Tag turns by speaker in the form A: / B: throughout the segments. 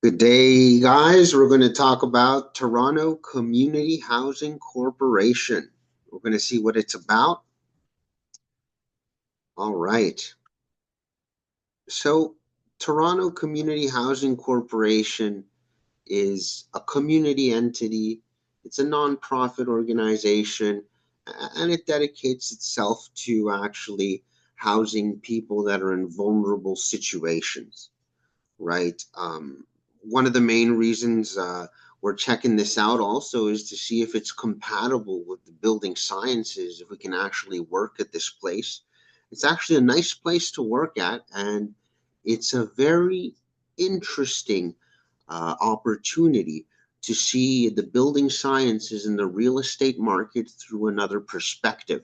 A: Good day, guys. We're going to talk about Toronto Community Housing Corporation. We're going to see what it's about. All right. So, Toronto Community Housing Corporation is a community entity. It's a nonprofit organization, and it dedicates itself to actually housing people that are in vulnerable situations, right? One of the main reasons we're checking this out also is to see if it's compatible with the building sciences, if we can actually work at this place. It's actually a nice place to work at, and it's a very interesting opportunity to see the building sciences and the real estate market through another perspective,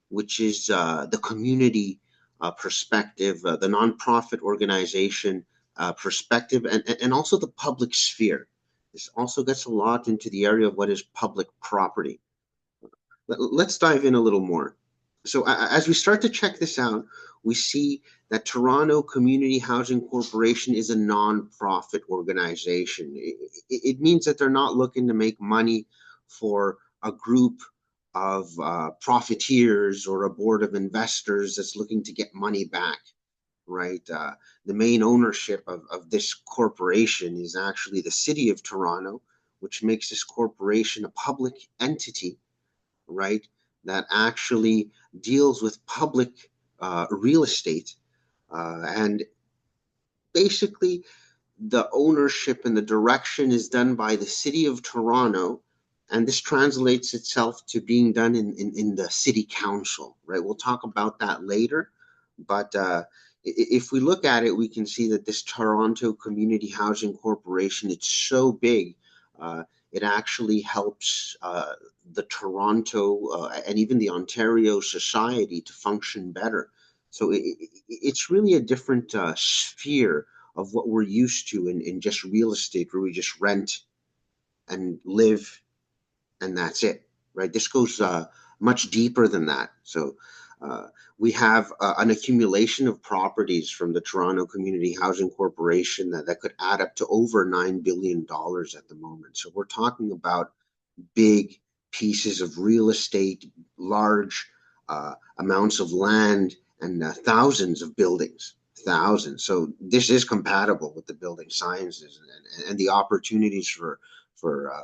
A: which is the community perspective, the nonprofit organization perspective, and also the public sphere. This also gets a lot into the area of what is public property. Let's dive in a little more. So as we start to check this out, we see that Toronto Community Housing Corporation is a non-profit organization. It means that they're not looking to make money for a group of profiteers or a board of investors that's looking to get money back, right? The main ownership of this corporation is actually the city of Toronto, which makes this corporation a public entity, right, that actually deals with public real estate. And basically, the ownership and the direction is done by the city of Toronto. And this translates itself to being done in the city council, right? We'll talk about that later. But if we look at it, we can see that this Toronto Community Housing Corporation, it's so big. It actually helps the Toronto and even the Ontario society to function better. So it's really a different sphere of what we're used to in just real estate, where we just rent and live and that's it, right? This goes much deeper than that. So we have an accumulation of properties from the Toronto Community Housing Corporation that could add up to over $9 billion at the moment. So we're talking about big pieces of real estate, large amounts of land, and thousands of buildings. Thousands. So this is compatible with the building sciences, and the opportunities for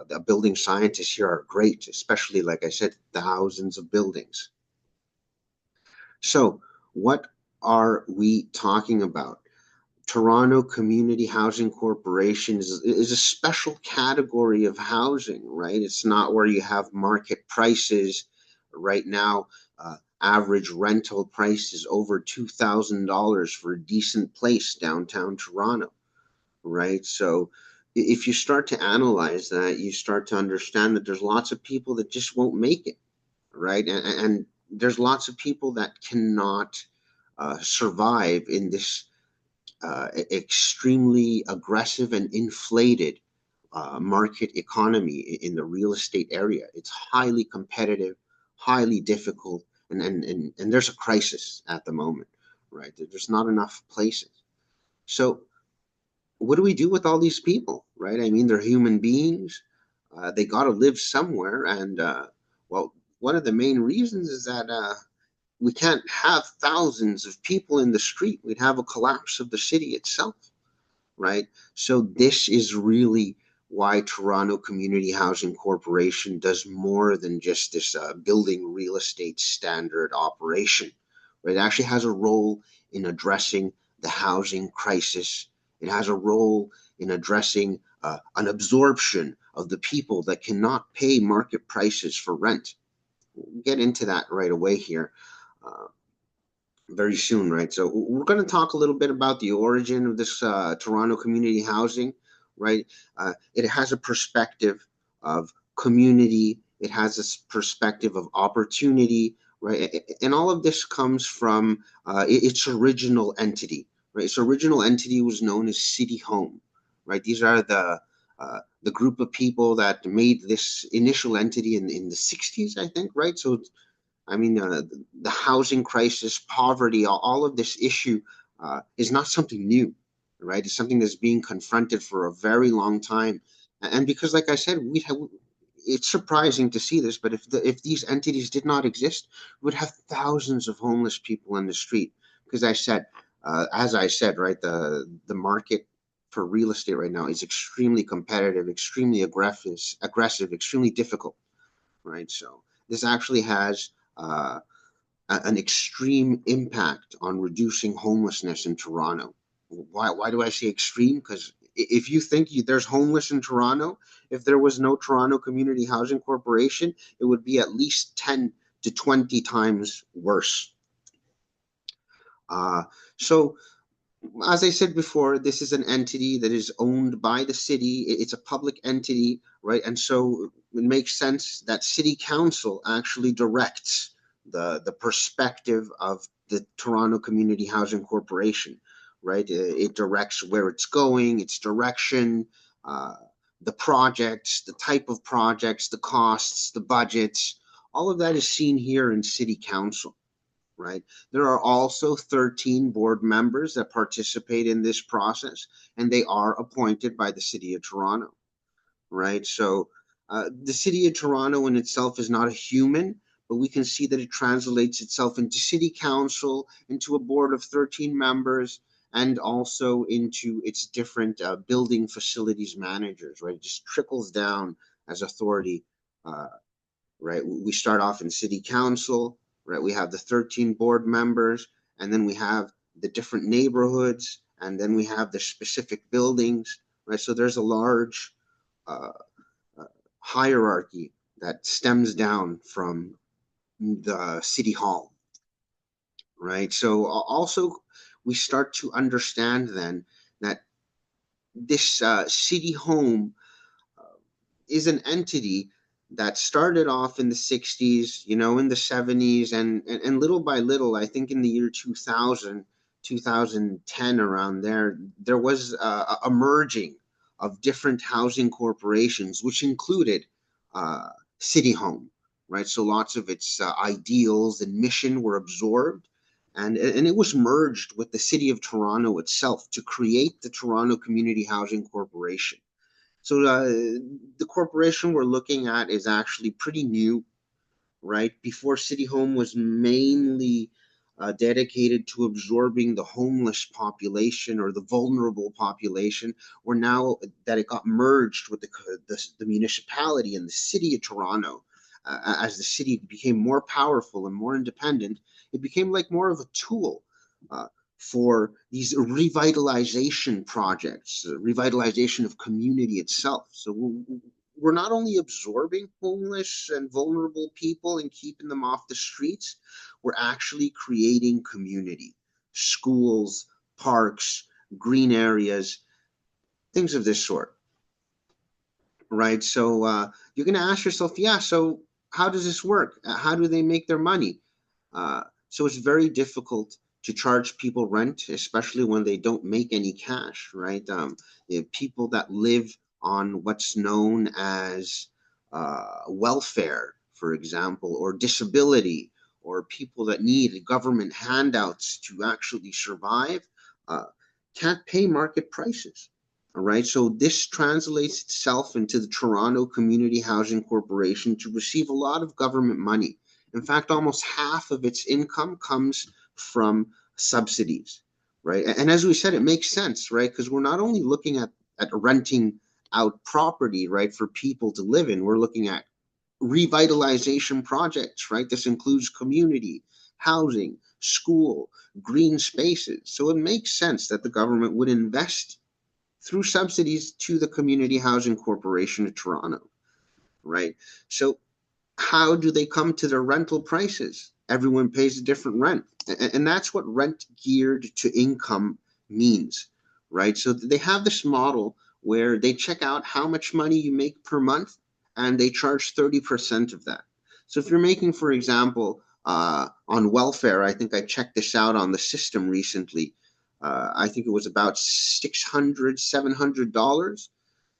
A: the building scientists here are great, especially, like I said, thousands of buildings. So what are we talking about? Toronto Community Housing Corporation is a special category of housing, right? It's not where you have market prices. Right now, average rental price is over $2,000 for a decent place downtown Toronto, right? So if you start to analyze that, you start to understand that there's lots of people that just won't make it, right? And there's lots of people that cannot survive in this extremely aggressive and inflated market economy in the real estate area. It's highly competitive, highly difficult, and there's a crisis at the moment, right? There's not enough places. So what do we do with all these people, right? I mean, they're human beings. They got to live somewhere, and well, one of the main reasons is that we can't have thousands of people in the street. We'd have a collapse of the city itself, right? So this is really why Toronto Community Housing Corporation does more than just this building real estate standard operation, right? It actually has a role in addressing the housing crisis. It has a role in addressing an absorption of the people that cannot pay market prices for rent. We'll get into that right away here. Very soon, right? So we're going to talk a little bit about the origin of this Toronto community housing, right? It has a perspective of community. It has a perspective of opportunity, right? And all of this comes from its original entity, right? Its original entity was known as City Home, right? These are the group of people that made this initial entity in the 60s, I think, right? So I mean, the housing crisis, poverty, all of this issue is not something new, right? It's something that's being confronted for a very long time. And because, like I said, it's surprising to see this, but if these entities did not exist, we would have thousands of homeless people in the street. Because as I said, right, the market for real estate right now is extremely competitive, extremely aggressive, extremely difficult, right? So this actually has an extreme impact on reducing homelessness in Toronto. Why do I say extreme? Because if you think there's homeless in Toronto, if there was no Toronto Community Housing Corporation, it would be at least 10 to 20 times worse. So as I said before, this is an entity that is owned by the city. It's a public entity, right? And so it makes sense that city council actually directs the perspective of the Toronto Community Housing Corporation, right? It directs where it's going, its direction, uh, the projects, the type of projects, the costs, the budgets. All of that is seen here in city council, right? There are also 13 board members that participate in this process, and they are appointed by the City of Toronto, right? So the City of Toronto in itself is not a human, but we can see that it translates itself into City Council, into a board of 13 members, and also into its different building facilities managers, right? It just trickles down as authority, uh, right? We start off in city council, right? We have the 13 board members, and then we have the different neighborhoods, and then we have the specific buildings, right? So there's a large uh, uh, hierarchy that stems down from the city hall, right? So also we start to understand then that this city home is an entity that started off in the 60s, in the 70s, and little by little, I think in the year 2000, 2010, around there was a merging of different housing corporations, which included uh, City Home, right? So lots of its ideals and mission were absorbed. And it was merged with the city of Toronto itself to create the Toronto Community Housing Corporation. So the corporation we're looking at is actually pretty new, right? Before City Home was mainly dedicated to absorbing the homeless population or the vulnerable population, or now that it got merged with the municipality and the city of Toronto, as the city became more powerful and more independent, it became like more of a tool uh, for these revitalization projects, revitalization of community itself. So we're not only absorbing homeless and vulnerable people and keeping them off the streets, we're actually creating community, schools, parks, green areas, things of this sort, right? So you're going to ask yourself, yeah, so how does this work? How do they make their money? So it's very difficult to charge people rent, especially when they don't make any cash, right? People that live on what's known as welfare, for example, or disability, or people that need government handouts to actually survive, uh, can't pay market prices. All right, so this translates itself into the Toronto Community Housing Corporation to receive a lot of government money. In fact, almost half of its income comes from subsidies, right? And as we said, it makes sense, right? Because we're not only looking at renting out property, right, for people to live in, we're looking at revitalization projects, right? This includes community, housing, school, green spaces. So it makes sense that the government would invest through subsidies to the Community Housing Corporation of Toronto, right? So how do they come to their rental prices? Everyone pays a different rent. And that's what rent geared to income means, right? So they have this model where they check out how much money you make per month and they charge 30% of that. So if you're making, for example, on welfare, I think I checked this out on the system recently. I think it was about $600, $700.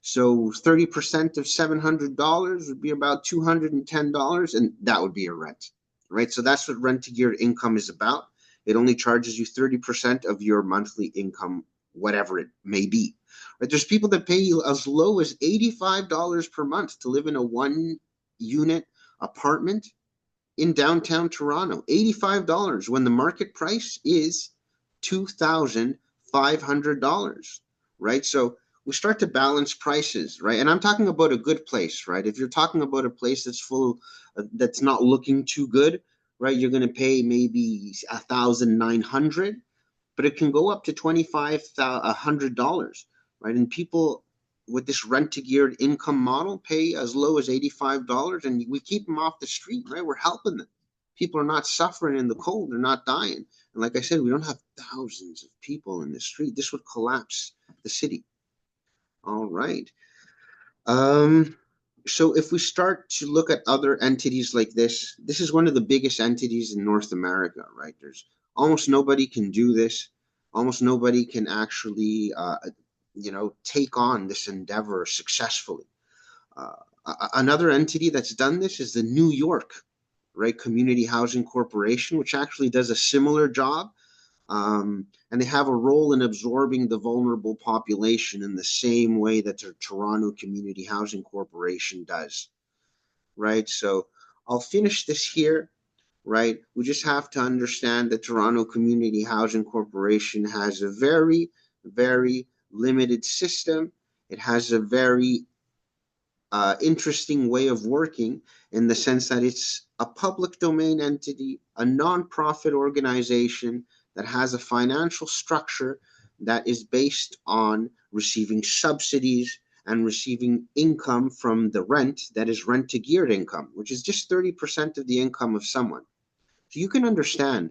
A: So 30% of $700 would be about $210, and that would be a rent, right? So that's what rent to geared income is about. It only charges you 30% of your monthly income whatever it may be. Right? There's people that pay as low as $85 per month to live in a 1-unit apartment in downtown Toronto. $85 when the market price is $2,500, right? So we start to balance prices, right? And I'm talking about a good place, right? If you're talking about a place that's full, that's not looking too good, right? You're going to pay maybe $1,900, but it can go up to $2,500, right? And people with this rent-to-geared income model pay as low as $85, and we keep them off the street, right? We're helping them. People are not suffering in the cold; they're not dying. And like I said, we don't have thousands of people in the street. This would collapse the city. All right. Um, so if we start to look at other entities like this is one of the biggest entities in North America, right? There's almost nobody can do this. Almost nobody can actually, take on this endeavor successfully. Uh, Another entity that's done this is the New York, right, Community Housing Corporation, which actually does a similar job. And they have a role in absorbing the vulnerable population in the same way that the Toronto Community Housing Corporation does, right? So I'll finish this here, right? We just have to understand that Toronto Community Housing Corporation has a very, very limited system. It has a very interesting way of working in the sense that it's a public domain entity, a nonprofit organization that has a financial structure that is based on receiving subsidies and receiving income from the rent that is rent to geared income, which is just 30% of the income of someone. So you can understand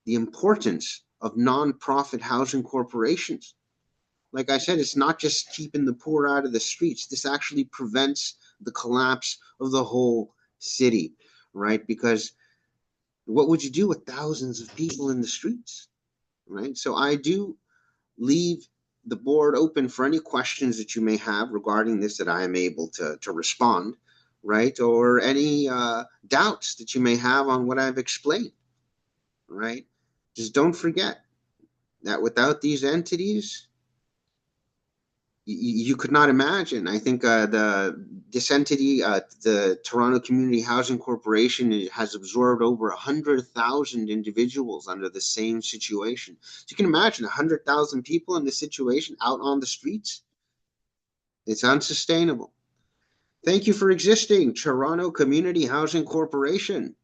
A: the importance of nonprofit housing corporations. Like I said, it's not just keeping the poor out of the streets. This actually prevents the collapse of the whole city, right? Because what would you do with thousands of people in the streets, right? So I do leave the board open for any questions that you may have regarding this that I am able to respond, right? Or any doubts that you may have on what I've explained, right? Just don't forget that without these entities, you could not imagine. I think this entity, the Toronto Community Housing Corporation, has absorbed over 100,000 individuals under the same situation. So you can imagine 100,000 people in this situation out on the streets. It's unsustainable. Thank you for existing, Toronto Community Housing Corporation.